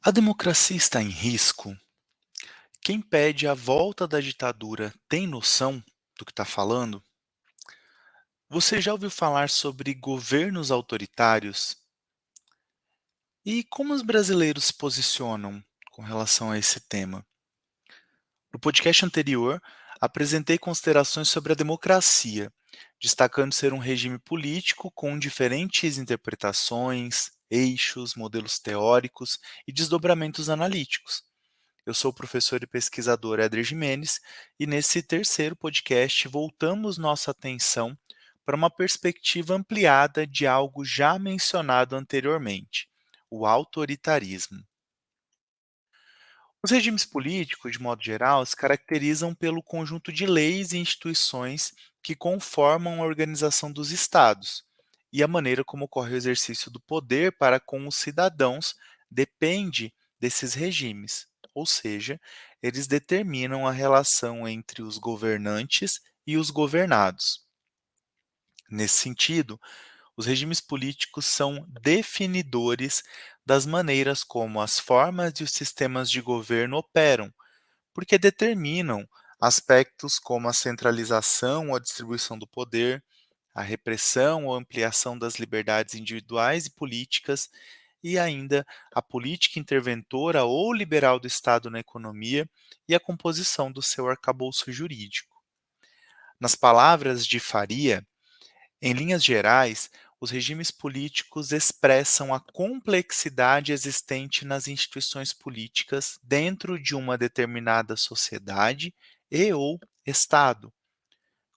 A democracia está em risco? Quem pede a volta da ditadura tem noção do que está falando? Você já ouviu falar sobre governos autoritários? E como os brasileiros se posicionam com relação a esse tema? No podcast anterior, apresentei considerações sobre a democracia, destacando ser um regime político com diferentes interpretações, eixos, modelos teóricos e desdobramentos analíticos. Eu sou o professor e pesquisador Éder Jimenez e nesse terceiro podcast voltamos nossa atenção para uma perspectiva ampliada de algo já mencionado anteriormente, o autoritarismo. Os regimes políticos, de modo geral, se caracterizam pelo conjunto de leis e instituições que conformam a organização dos estados, e a maneira como ocorre o exercício do poder para com os cidadãos depende desses regimes, ou seja, eles determinam a relação entre os governantes e os governados. Nesse sentido, os regimes políticos são definidores das maneiras como as formas e os sistemas de governo operam, porque determinam aspectos como a centralização ou a distribuição do poder, a repressão ou ampliação das liberdades individuais e políticas, e ainda a política interventora ou liberal do Estado na economia e a composição do seu arcabouço jurídico. Nas palavras de Faria, em linhas gerais, os regimes políticos expressam a complexidade existente nas instituições políticas dentro de uma determinada sociedade e/ou Estado,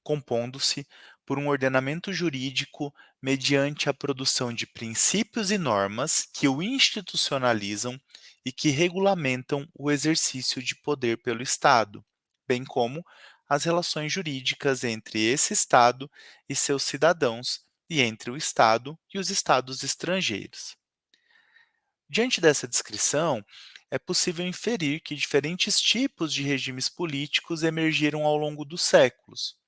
compondo-se por um ordenamento jurídico mediante a produção de princípios e normas que o institucionalizam e que regulamentam o exercício de poder pelo Estado, bem como as relações jurídicas entre esse Estado e seus cidadãos e entre o Estado e os Estados estrangeiros. Diante dessa descrição, é possível inferir que diferentes tipos de regimes políticos emergiram ao longo dos séculos,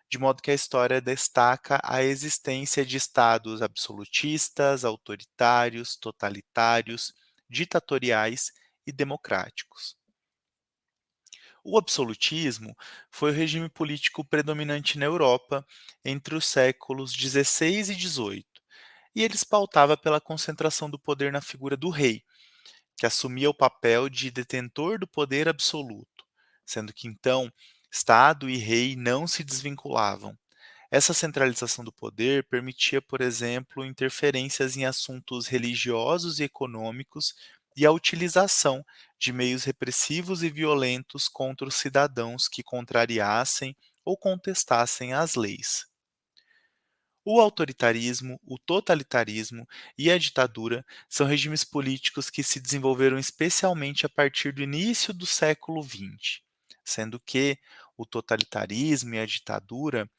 de modo que a história destaca a existência de estados absolutistas, autoritários, totalitários, ditatoriais e democráticos. O absolutismo foi o regime político predominante na Europa entre os séculos XVI e XVIII, e ele se pautava pela concentração do poder na figura do rei, que assumia o papel de detentor do poder absoluto, sendo que então Estado e rei não se desvinculavam. Essa centralização do poder permitia, por exemplo, interferências em assuntos religiosos e econômicos e a utilização de meios repressivos e violentos contra os cidadãos que contrariassem ou contestassem as leis. O autoritarismo, o totalitarismo e a ditadura são regimes políticos que se desenvolveram especialmente a partir do início do século XX, sendo que o totalitarismo e a ditadura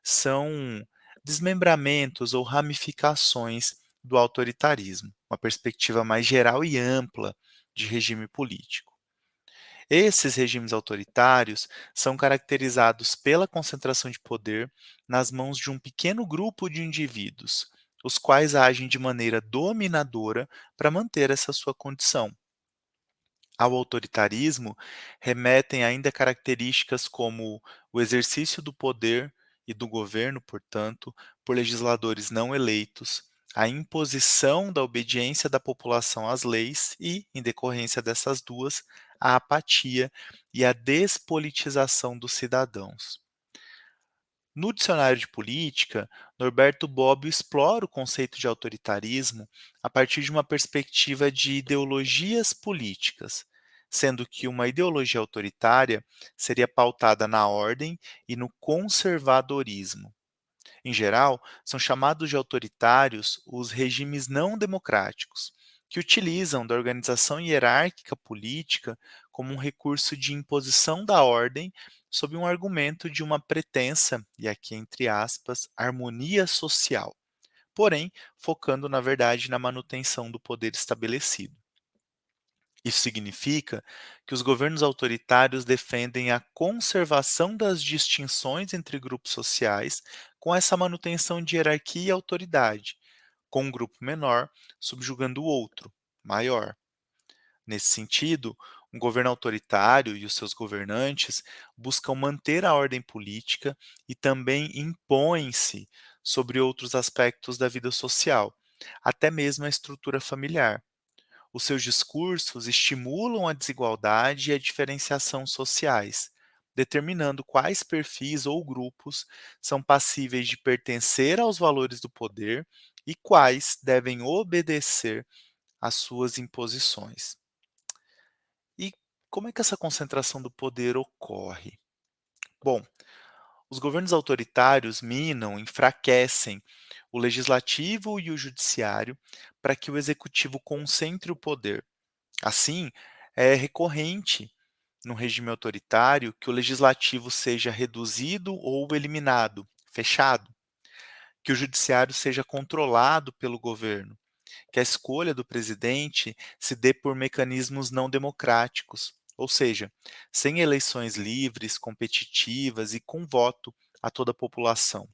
são desmembramentos ou ramificações do autoritarismo, uma perspectiva mais geral e ampla de regime político. Esses regimes autoritários são caracterizados pela concentração de poder nas mãos de um pequeno grupo de indivíduos, os quais agem de maneira dominadora para manter essa sua condição. Ao autoritarismo remetem ainda características como o exercício do poder e do governo, portanto, por legisladores não eleitos, a imposição da obediência da população às leis e, em decorrência dessas duas, a apatia e a despolitização dos cidadãos. No dicionário de política, Norberto Bobbio explora o conceito de autoritarismo a partir de uma perspectiva de ideologias políticas, sendo que uma ideologia autoritária seria pautada na ordem e no conservadorismo. Em geral, são chamados de autoritários os regimes não democráticos, que utilizam da organização hierárquica política como um recurso de imposição da ordem sob um argumento de uma pretensa, e aqui entre aspas, harmonia social, porém focando na verdade na manutenção do poder estabelecido. Isso significa que os governos autoritários defendem a conservação das distinções entre grupos sociais com essa manutenção de hierarquia e autoridade, com um grupo menor subjugando o outro, maior. Nesse sentido, um governo autoritário e os seus governantes buscam manter a ordem política e também impõem-se sobre outros aspectos da vida social, até mesmo a estrutura familiar. Os seus discursos estimulam a desigualdade e a diferenciação sociais, determinando quais perfis ou grupos são passíveis de pertencer aos valores do poder e quais devem obedecer às suas imposições. E como é que essa concentração do poder ocorre? Bom, os governos autoritários minam, enfraquecem o legislativo e o judiciário para que o executivo concentre o poder. Assim, é recorrente no regime autoritário que o legislativo seja reduzido ou eliminado, fechado, que o judiciário seja controlado pelo governo, que a escolha do presidente se dê por mecanismos não democráticos, ou seja, sem eleições livres, competitivas e com voto a toda a população.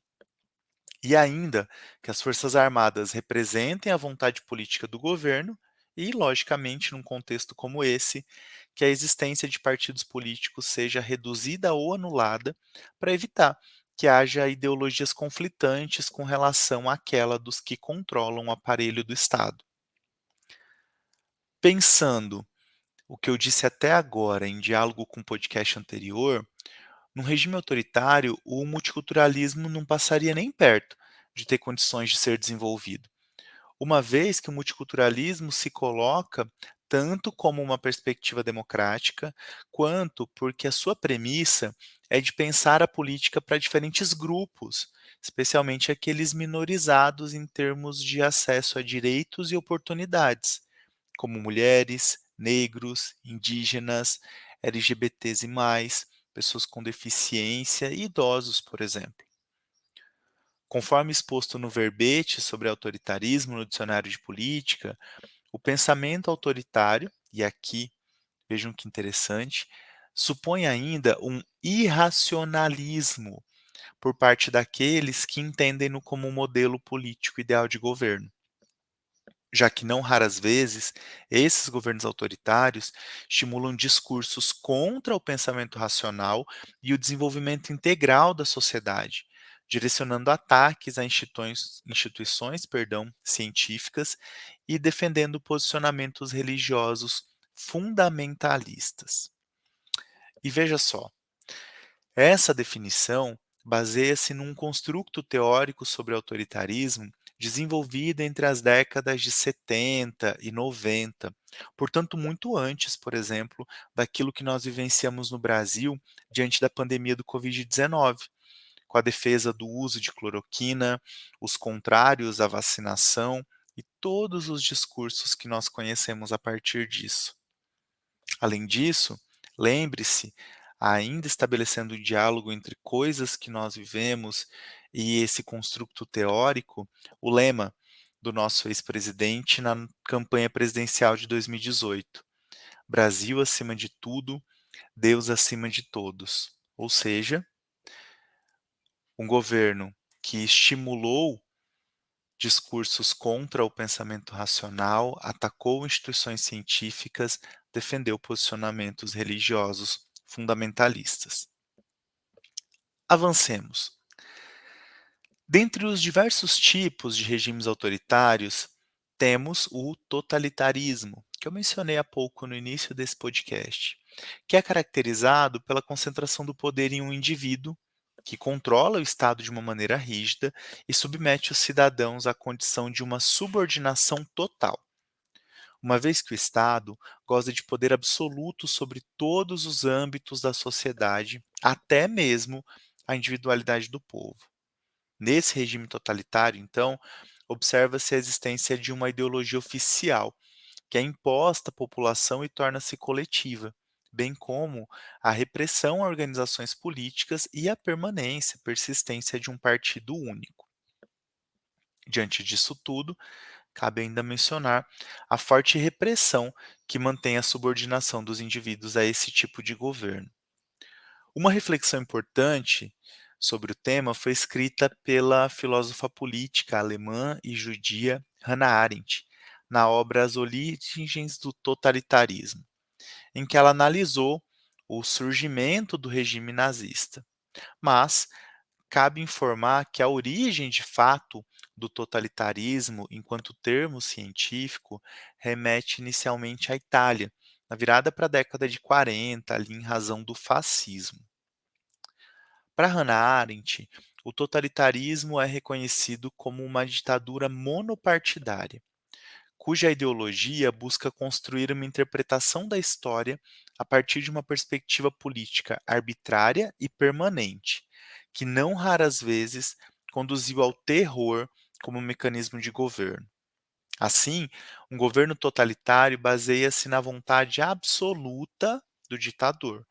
E ainda que as Forças Armadas representem a vontade política do governo e, logicamente, num contexto como esse, que a existência de partidos políticos seja reduzida ou anulada para evitar que haja ideologias conflitantes com relação àquela dos que controlam o aparelho do Estado. Pensando o que eu disse até agora em diálogo com o podcast anterior, num regime autoritário, o multiculturalismo não passaria nem perto de ter condições de ser desenvolvido, uma vez que o multiculturalismo se coloca tanto como uma perspectiva democrática, quanto porque a sua premissa é de pensar a política para diferentes grupos, especialmente aqueles minorizados em termos de acesso a direitos e oportunidades, como mulheres, negros, indígenas, LGBTs e mais, pessoas com deficiência e idosos, por exemplo. Conforme exposto no verbete sobre autoritarismo no dicionário de política, o pensamento autoritário, e aqui vejam que interessante, supõe ainda um irracionalismo por parte daqueles que entendem-no como um modelo político ideal de governo, já que não raras vezes esses governos autoritários estimulam discursos contra o pensamento racional e o desenvolvimento integral da sociedade, direcionando ataques a instituições, científicas e defendendo posicionamentos religiosos fundamentalistas. E veja só, essa definição baseia-se num construto teórico sobre autoritarismo desenvolvido entre as décadas de 70 e 90, portanto, muito antes, por exemplo, daquilo que nós vivenciamos no Brasil diante da pandemia do Covid-19, com a defesa do uso de cloroquina, os contrários à vacinação e todos os discursos que nós conhecemos a partir disso. Além disso, lembre-se, ainda estabelecendo o diálogo entre coisas que nós vivemos e esse construto teórico, o lema do nosso ex-presidente na campanha presidencial de 2018: Brasil acima de tudo, Deus acima de todos. Ou seja, um governo que estimulou discursos contra o pensamento racional, atacou instituições científicas, defendeu posicionamentos religiosos fundamentalistas. Avancemos. Dentre os diversos tipos de regimes autoritários, temos o totalitarismo, que eu mencionei há pouco no início desse podcast, que é caracterizado pela concentração do poder em um indivíduo que controla o Estado de uma maneira rígida e submete os cidadãos à condição de uma subordinação total, uma vez que o Estado goza de poder absoluto sobre todos os âmbitos da sociedade, até mesmo a individualidade do povo. Nesse regime totalitário, então, observa-se a existência de uma ideologia oficial, que é imposta à população e torna-se coletiva, bem como a repressão a organizações políticas e a permanência, persistência de um partido único. Diante disso tudo, cabe ainda mencionar a forte repressão que mantém a subordinação dos indivíduos a esse tipo de governo. Uma reflexão importante sobre o tema foi escrita pela filósofa política alemã e judia Hannah Arendt, na obra As Origens do Totalitarismo, em que ela analisou o surgimento do regime nazista. Mas cabe informar que a origem de fato do totalitarismo, enquanto termo científico, remete inicialmente à Itália, na virada para a década de 40, ali em razão do fascismo. Para Hannah Arendt, o totalitarismo é reconhecido como uma ditadura monopartidária, cuja ideologia busca construir uma interpretação da história a partir de uma perspectiva política arbitrária e permanente, que não raras vezes conduziu ao terror como mecanismo de governo. Assim, um governo totalitário baseia-se na vontade absoluta do ditador,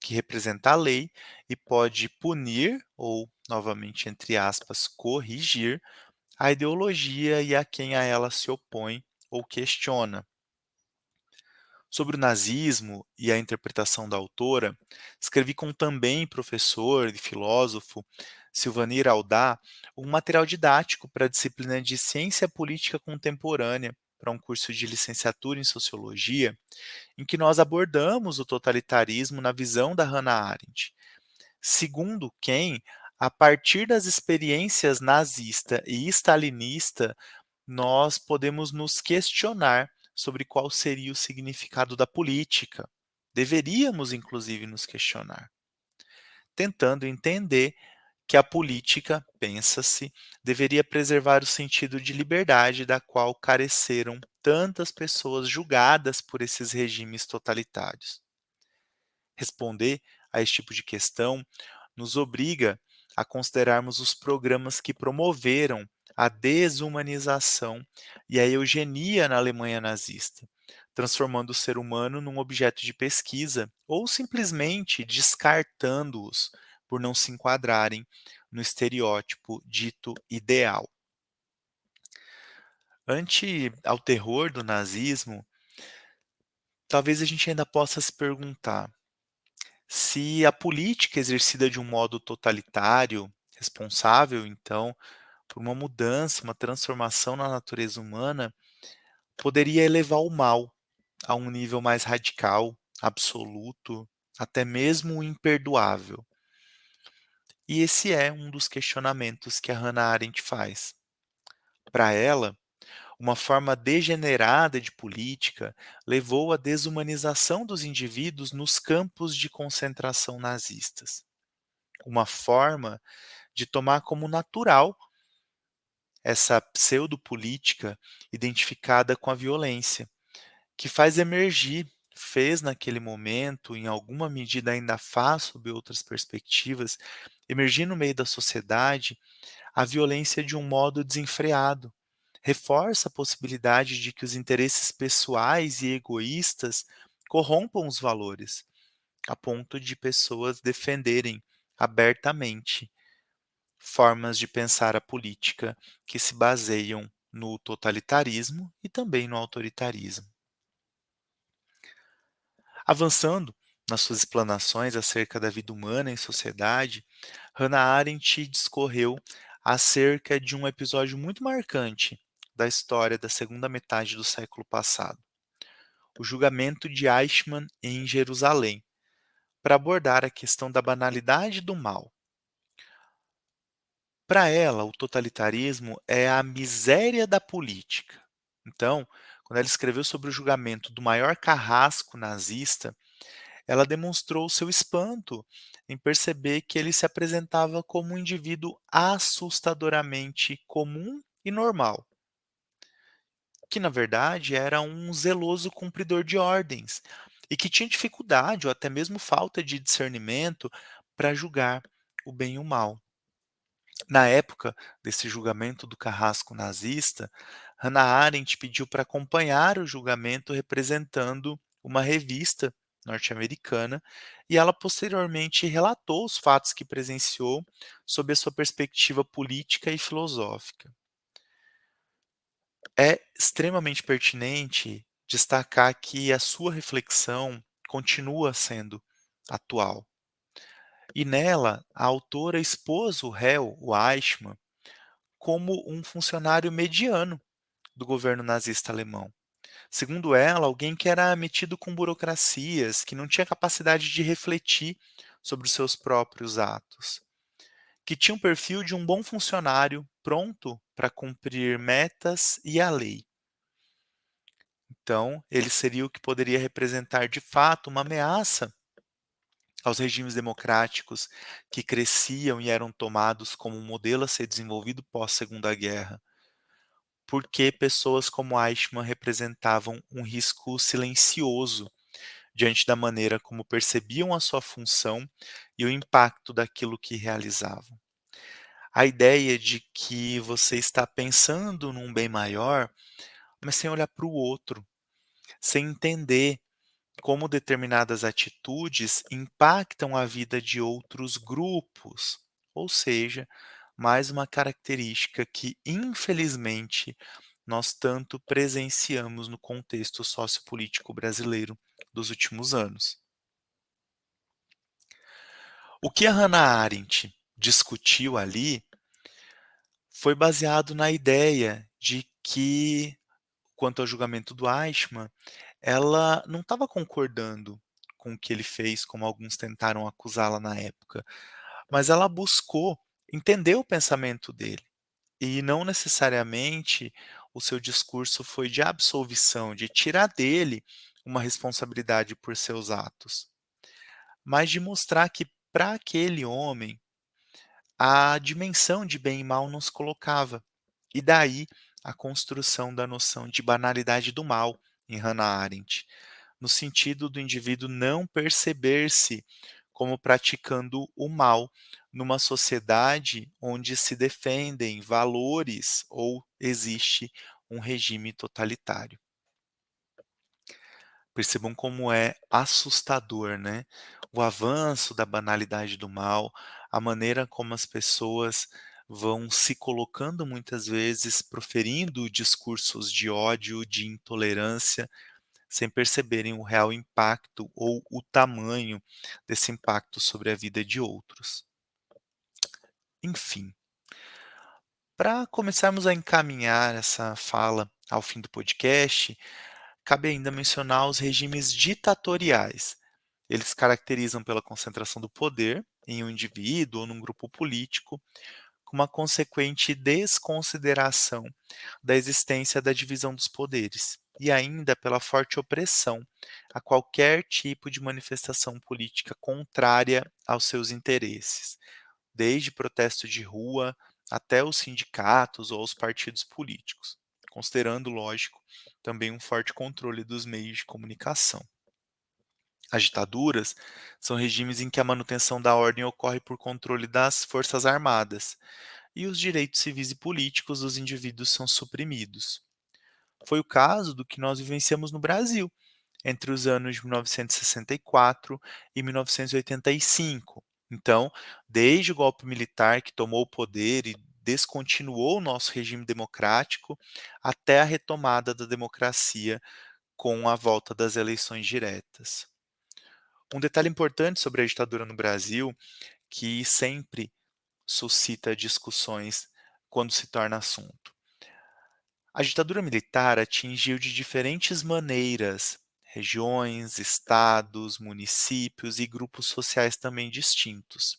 que representa a lei e pode punir ou, novamente entre aspas, corrigir a ideologia e a quem a ela se opõe ou questiona. Sobre o nazismo e a interpretação da autora, escrevi com também professor e filósofo Silvanir Aldá um material didático para a disciplina de Ciência Política Contemporânea, para um curso de licenciatura em Sociologia, em que nós abordamos o totalitarismo na visão da Hannah Arendt. Segundo quem, a partir das experiências nazista e stalinista, nós podemos nos questionar sobre qual seria o significado da política. Deveríamos, inclusive, nos questionar, tentando entender que a política, pensa-se, deveria preservar o sentido de liberdade da qual careceram tantas pessoas julgadas por esses regimes totalitários. Responder a esse tipo de questão nos obriga a considerarmos os programas que promoveram a desumanização e a eugenia na Alemanha nazista, transformando o ser humano num objeto de pesquisa ou simplesmente descartando-os por não se enquadrarem no estereótipo dito ideal. Ante ao terror do nazismo, talvez a gente ainda possa se perguntar: se a política exercida de um modo totalitário, responsável, então, por uma mudança, uma transformação na natureza humana, poderia elevar o mal a um nível mais radical, absoluto, até mesmo imperdoável. E esse é um dos questionamentos que a Hannah Arendt faz. Para ela, uma forma degenerada de política levou à desumanização dos indivíduos nos campos de concentração nazistas. Uma forma de tomar como natural essa pseudopolítica identificada com a violência, que faz emergir, fez naquele momento, em alguma medida ainda faz sob outras perspectivas, emergir no meio da sociedade a violência de um modo desenfreado. Reforça a possibilidade de que os interesses pessoais e egoístas corrompam os valores, a ponto de pessoas defenderem abertamente formas de pensar a política que se baseiam no totalitarismo e também no autoritarismo. Avançando nas suas explanações acerca da vida humana em sociedade, Hannah Arendt discorreu acerca de um episódio muito marcante da história da segunda metade do século passado, o julgamento de Eichmann em Jerusalém, para abordar a questão da banalidade do mal. Para ela, o totalitarismo é a miséria da política. Então, quando ela escreveu sobre o julgamento do maior carrasco nazista, ela demonstrou seu espanto em perceber que ele se apresentava como um indivíduo assustadoramente comum e normal, que na verdade era um zeloso cumpridor de ordens e que tinha dificuldade ou até mesmo falta de discernimento para julgar o bem e o mal. Na época desse julgamento do carrasco nazista, Hannah Arendt pediu para acompanhar o julgamento representando uma revista norte-americana e ela posteriormente relatou os fatos que presenciou sob a sua perspectiva política e filosófica. É extremamente pertinente destacar que a sua reflexão continua sendo atual. E nela, a autora expôs o réu, o Eichmann, como um funcionário mediano do governo nazista alemão. Segundo ela, alguém que era metido com burocracias, que não tinha capacidade de refletir sobre os seus próprios atos, que tinha um perfil de um bom funcionário pronto para cumprir metas e a lei. Então, ele seria o que poderia representar de fato uma ameaça aos regimes democráticos que cresciam e eram tomados como um modelo a ser desenvolvido pós-Segunda Guerra, porque pessoas como Eichmann representavam um risco silencioso diante da maneira como percebiam a sua função e o impacto daquilo que realizavam. A ideia de que você está pensando num bem maior, mas sem olhar para o outro, sem entender como determinadas atitudes impactam a vida de outros grupos. Ou seja, mais uma característica que, infelizmente, nós tanto presenciamos no contexto sociopolítico brasileiro dos últimos anos. O que a Hannah Arendt discutiu ali foi baseado na ideia de que, quanto ao julgamento do Eichmann, ela não estava concordando com o que ele fez, como alguns tentaram acusá-la na época, mas ela buscou entender o pensamento dele. E não necessariamente o seu discurso foi de absolvição, de tirar dele uma responsabilidade por seus atos, mas de mostrar que para aquele homem a dimensão de bem e mal não se colocava. E daí a construção da noção de banalidade do mal em Hannah Arendt, no sentido do indivíduo não perceber-se como praticando o mal numa sociedade onde se defendem valores ou existe um regime totalitário. Percebam como é assustador, né? O avanço da banalidade do mal, a maneira como as pessoas vão se colocando muitas vezes proferindo discursos de ódio, de intolerância, sem perceberem o real impacto ou o tamanho desse impacto sobre a vida de outros. Enfim, para começarmos a encaminhar essa fala ao fim do podcast, cabe ainda mencionar os regimes ditatoriais. Eles caracterizam pela concentração do poder em um indivíduo ou num grupo político, com uma consequente desconsideração da existência da divisão dos poderes, e ainda pela forte opressão a qualquer tipo de manifestação política contrária aos seus interesses, desde protesto de rua até os sindicatos ou os partidos políticos, considerando, lógico, também um forte controle dos meios de comunicação. As ditaduras são regimes em que a manutenção da ordem ocorre por controle das forças armadas e os direitos civis e políticos dos indivíduos são suprimidos. Foi o caso do que nós vivenciamos no Brasil entre os anos de 1964 e 1985. Então, desde o golpe militar que tomou o poder e descontinuou o nosso regime democrático, até a retomada da democracia com a volta das eleições diretas. Um detalhe importante sobre a ditadura no Brasil, que sempre suscita discussões quando se torna assunto. A ditadura militar atingiu de diferentes maneiras regiões, estados, municípios e grupos sociais também distintos.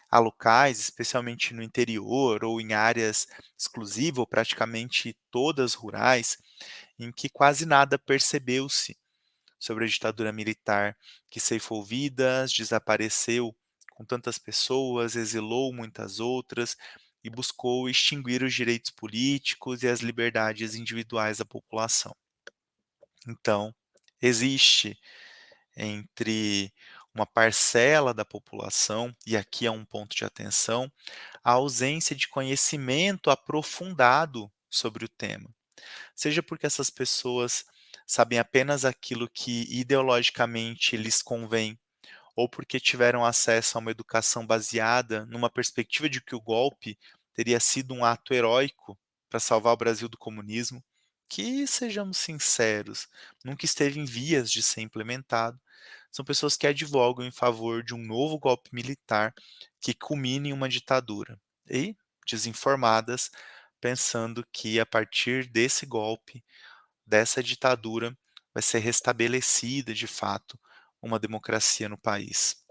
Há locais, especialmente no interior ou em áreas exclusivas ou praticamente todas rurais, em que quase nada percebeu-se sobre a ditadura militar, que ceifou vidas, desapareceu com tantas pessoas, exilou muitas outras e buscou extinguir os direitos políticos e as liberdades individuais da população. Então, existe entre uma parcela da população, e aqui é um ponto de atenção, a ausência de conhecimento aprofundado sobre o tema. Seja porque essas pessoas sabem apenas aquilo que ideologicamente lhes convém, ou porque tiveram acesso a uma educação baseada numa perspectiva de que o golpe teria sido um ato heróico para salvar o Brasil do comunismo, que, sejamos sinceros, nunca esteve em vias de ser implementado. São pessoas que advogam em favor de um novo golpe militar que culmine em uma ditadura. E, desinformadas, pensando que a partir desse golpe, dessa ditadura, vai ser restabelecida de fato uma democracia no país.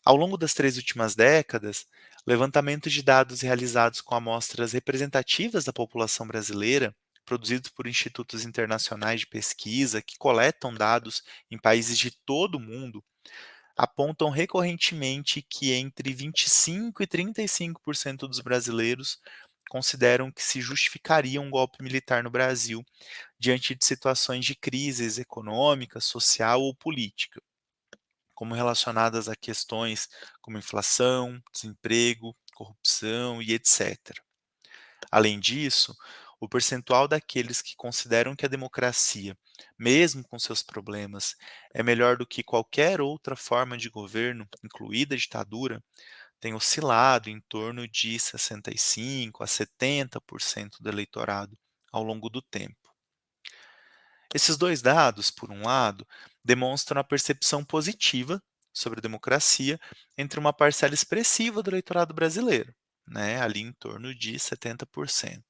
Ao longo das 3 últimas décadas, levantamentos de dados realizados com amostras representativas da população brasileira, produzidos por institutos internacionais de pesquisa que coletam dados em países de todo o mundo, apontam recorrentemente que entre 25 e 35% dos brasileiros consideram que se justificaria um golpe militar no Brasil diante de situações de crises econômica, social ou política, como relacionadas a questões como inflação, desemprego, corrupção e etc. Além disso, o percentual daqueles que consideram que a democracia, mesmo com seus problemas, é melhor do que qualquer outra forma de governo, incluída a ditadura, tem oscilado em torno de 65 a 70% do eleitorado ao longo do tempo. Esses dois dados, por um lado, demonstram a percepção positiva sobre a democracia entre uma parcela expressiva do eleitorado brasileiro, né, ali em torno de 70%.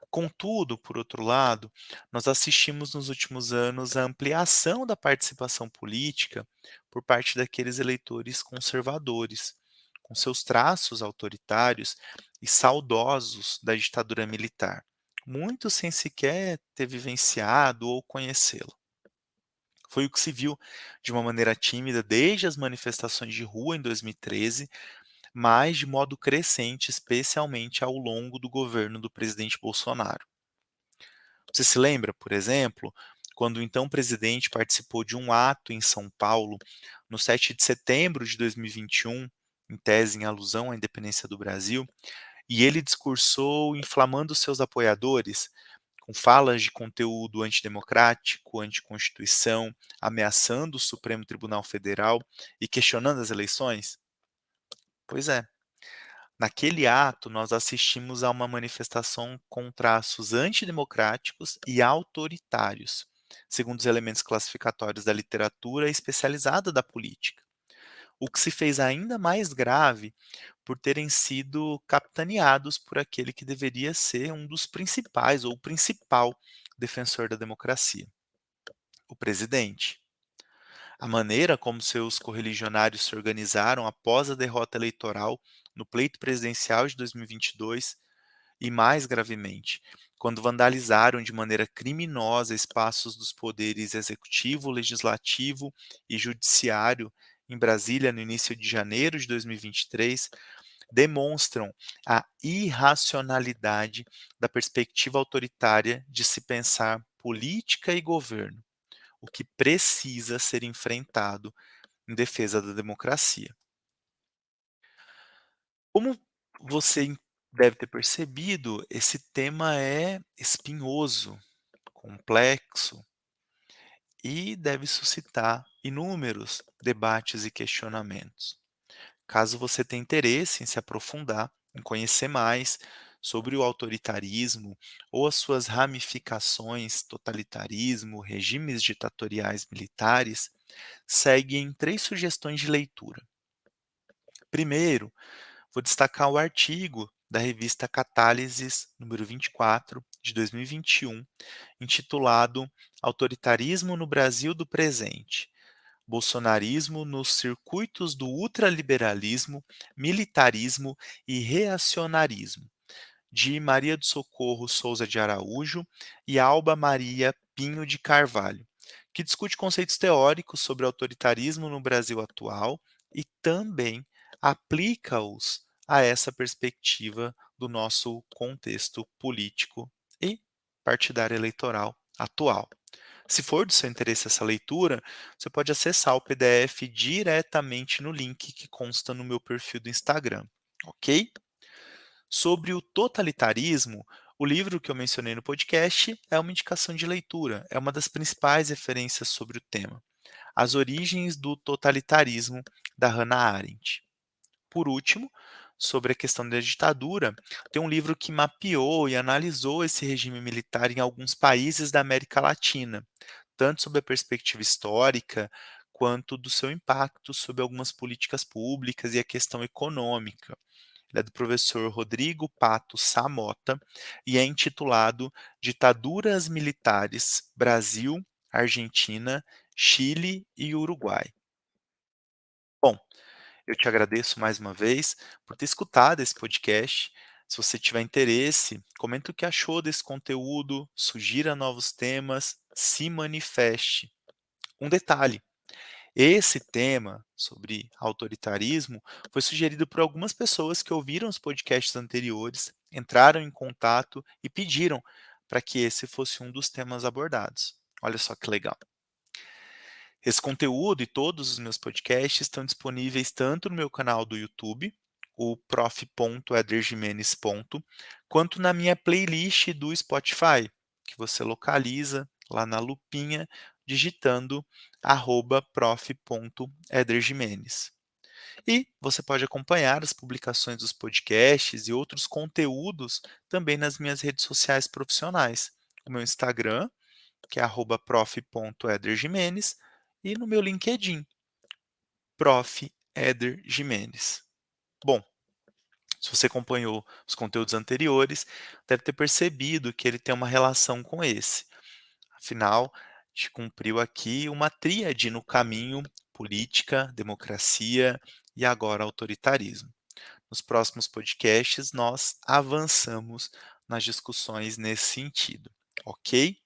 Contudo, por outro lado, nós assistimos nos últimos anos à ampliação da participação política por parte daqueles eleitores conservadores, com seus traços autoritários e saudosos da ditadura militar, muitos sem sequer ter vivenciado ou conhecê-la. Foi o que se viu de uma maneira tímida desde as manifestações de rua em 2013, mas de modo crescente, especialmente ao longo do governo do presidente Bolsonaro. Você se lembra, por exemplo, quando o então presidente participou de um ato em São Paulo, no 7 de setembro de 2021, em tese em alusão à independência do Brasil, e ele discursou inflamando seus apoiadores, com falas de conteúdo antidemocrático, anticonstituição, ameaçando o Supremo Tribunal Federal e questionando as eleições? Pois é. Naquele ato, nós assistimos a uma manifestação com traços antidemocráticos e autoritários, segundo os elementos classificatórios da literatura especializada da política. O que se fez ainda mais grave por terem sido capitaneados por aquele que deveria ser um dos principais ou o principal defensor da democracia, o presidente. A maneira como seus correligionários se organizaram após a derrota eleitoral no pleito presidencial de 2022 e, mais gravemente, quando vandalizaram de maneira criminosa espaços dos poderes executivo, legislativo e judiciário em Brasília no início de janeiro de 2023, demonstram a irracionalidade da perspectiva autoritária de se pensar política e governo, o que precisa ser enfrentado em defesa da democracia. Como você deve ter percebido, esse tema é espinhoso, complexo e deve suscitar inúmeros debates e questionamentos. Caso você tenha interesse em se aprofundar, em conhecer mais sobre o autoritarismo ou as suas ramificações, totalitarismo, regimes ditatoriais militares, seguem 3 sugestões de leitura. Primeiro, vou destacar o artigo da revista Catálises, número 24, de 2021, intitulado Autoritarismo no Brasil do Presente. Bolsonarismo nos circuitos do ultraliberalismo, militarismo e reacionarismo, de Maria do Socorro Souza de Araújo e Alba Maria Pinho de Carvalho, que discute conceitos teóricos sobre autoritarismo no Brasil atual e também aplica-os a essa perspectiva do nosso contexto político e partidário eleitoral atual. Se for do seu interesse essa leitura, você pode acessar o PDF diretamente no link que consta no meu perfil do Instagram, ok? Sobre o totalitarismo, o livro que eu mencionei no podcast é uma indicação de leitura, é uma das principais referências sobre o tema. As Origens do Totalitarismo, da Hannah Arendt. Por último, sobre a questão da ditadura, tem um livro que mapeou e analisou esse regime militar em alguns países da América Latina, tanto sob a perspectiva histórica, quanto do seu impacto sobre algumas políticas públicas e a questão econômica. Ele é do professor Rodrigo Pato Samota e é intitulado Ditaduras Militares Brasil, Argentina, Chile e Uruguai. Bom, eu te agradeço mais uma vez por ter escutado esse podcast. Se você tiver interesse, comenta o que achou desse conteúdo, sugira novos temas, se manifeste. Um detalhe: esse tema sobre autoritarismo foi sugerido por algumas pessoas que ouviram os podcasts anteriores, entraram em contato e pediram para que esse fosse um dos temas abordados. Olha só que legal. Esse conteúdo e todos os meus podcasts estão disponíveis tanto no meu canal do YouTube, o prof.edergimenez. Quanto na minha playlist do Spotify, que você localiza lá na lupinha digitando @prof.edergimenez. E você pode acompanhar as publicações dos podcasts e outros conteúdos também nas minhas redes sociais profissionais. O meu Instagram, que é @prof.edergimenez, e no meu LinkedIn, Prof. Éder Jimenez. Bom, se você acompanhou os conteúdos anteriores, deve ter percebido que ele tem uma relação com esse. Afinal, a gente cumpriu aqui uma tríade no caminho: política, democracia e agora autoritarismo. Nos próximos podcasts, nós avançamos nas discussões nesse sentido, ok?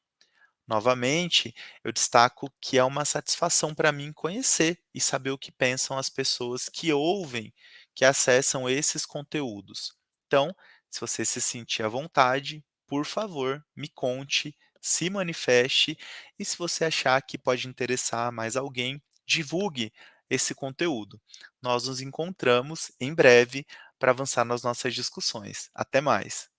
Novamente, eu destaco que é uma satisfação para mim conhecer e saber o que pensam as pessoas que ouvem, que acessam esses conteúdos. Então, se você se sentir à vontade, por favor, me conte, se manifeste e se você achar que pode interessar mais alguém, divulgue esse conteúdo. Nós nos encontramos em breve para avançar nas nossas discussões. Até mais.